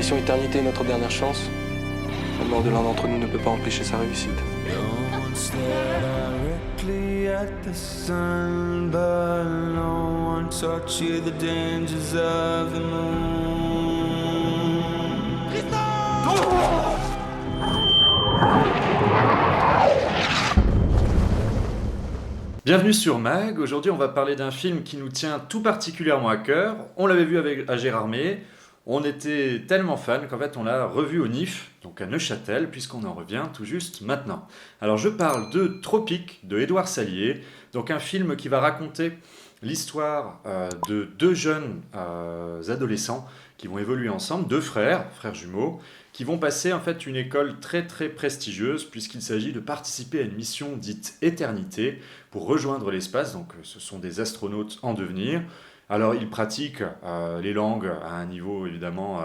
mission Éternité est notre dernière chance. La mort de l'un d'entre nous ne peut pas empêcher sa réussite. Don't stare directly at the sun, but no one taught you the dangers of the moon. Bienvenue sur MAG, aujourd'hui on va parler d'un film qui nous tient tout particulièrement à cœur. On l'avait vu à Gérardmer, on était tellement fan qu'en fait on l'a revu au NIF, donc à Neuchâtel, puisqu'on en revient tout juste maintenant. Alors je parle de Tropique de Édouard Salier, donc un film qui va raconter l'histoire de deux jeunes adolescents qui vont évoluer ensemble, deux frères jumeaux, qui vont passer en fait une école très très prestigieuse puisqu'il s'agit de participer à une mission dite Éternité pour rejoindre l'espace, donc ce sont des astronautes en devenir. Alors ils pratiquent les langues à un niveau évidemment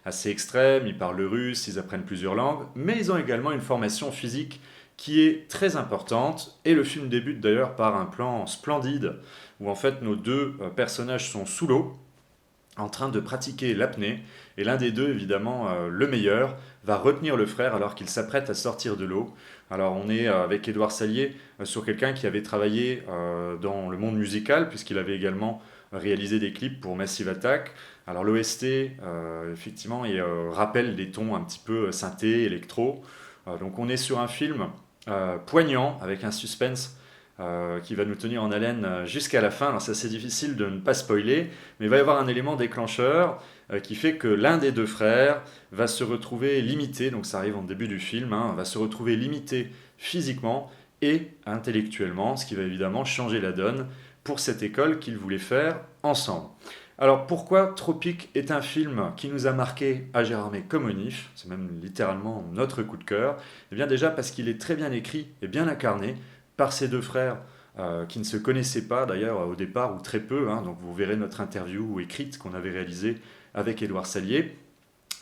assez extrême, ils parlent le russe, ils apprennent plusieurs langues, mais ils ont également une formation physique qui est très importante, et le film débute d'ailleurs par un plan splendide où en fait nos deux personnages sont sous l'eau, en train de pratiquer l'apnée, et l'un des deux, évidemment le meilleur, va retenir le frère alors qu'il s'apprête à sortir de l'eau. Alors on est avec Édouard Salier sur quelqu'un qui avait travaillé dans le monde musical, puisqu'il avait également réalisé des clips pour Massive Attack. Alors l'OST, effectivement, il rappelle des tons un petit peu synthé, électro. Donc on est sur un film poignant, avec un suspense qui va nous tenir en haleine jusqu'à la fin. Alors c'est assez difficile de ne pas spoiler, mais il va y avoir un élément déclencheur qui fait que l'un des deux frères va se retrouver limité, donc ça arrive en début du film, va se retrouver limité physiquement et intellectuellement, ce qui va évidemment changer la donne pour cette école qu'ils voulaient faire ensemble. Alors pourquoi Tropique est un film qui nous a marqué à Gérardmer comme au NIF, c'est même littéralement notre coup de cœur? Eh bien déjà parce qu'il est très bien écrit et bien incarné par ces deux frères qui ne se connaissaient pas d'ailleurs au départ, ou très peu, donc vous verrez notre interview écrite qu'on avait réalisée avec Édouard Salier.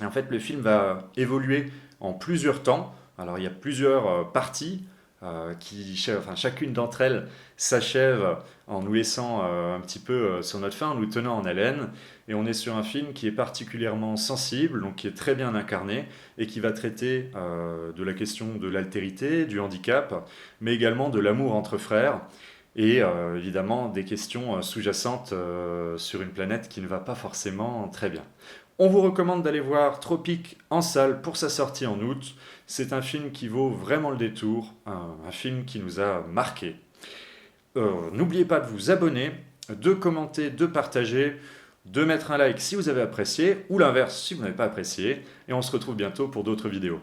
Et en fait le film va évoluer en plusieurs temps. Alors il y a plusieurs parties chacune d'entre elles s'achève en nous laissant un petit peu sur notre faim, en nous tenant en haleine, et on est sur un film qui est particulièrement sensible, donc qui est très bien incarné, et qui va traiter de la question de l'altérité, du handicap, mais également de l'amour entre frères, et évidemment des questions sous-jacentes sur une planète qui ne va pas forcément très bien. On vous recommande d'aller voir Tropique en salle pour sa sortie en août. C'est un film qui vaut vraiment le détour, un film qui nous a marqué. N'oubliez pas de vous abonner, de commenter, de partager, de mettre un like si vous avez apprécié, ou l'inverse si vous n'avez pas apprécié. Et on se retrouve bientôt pour d'autres vidéos.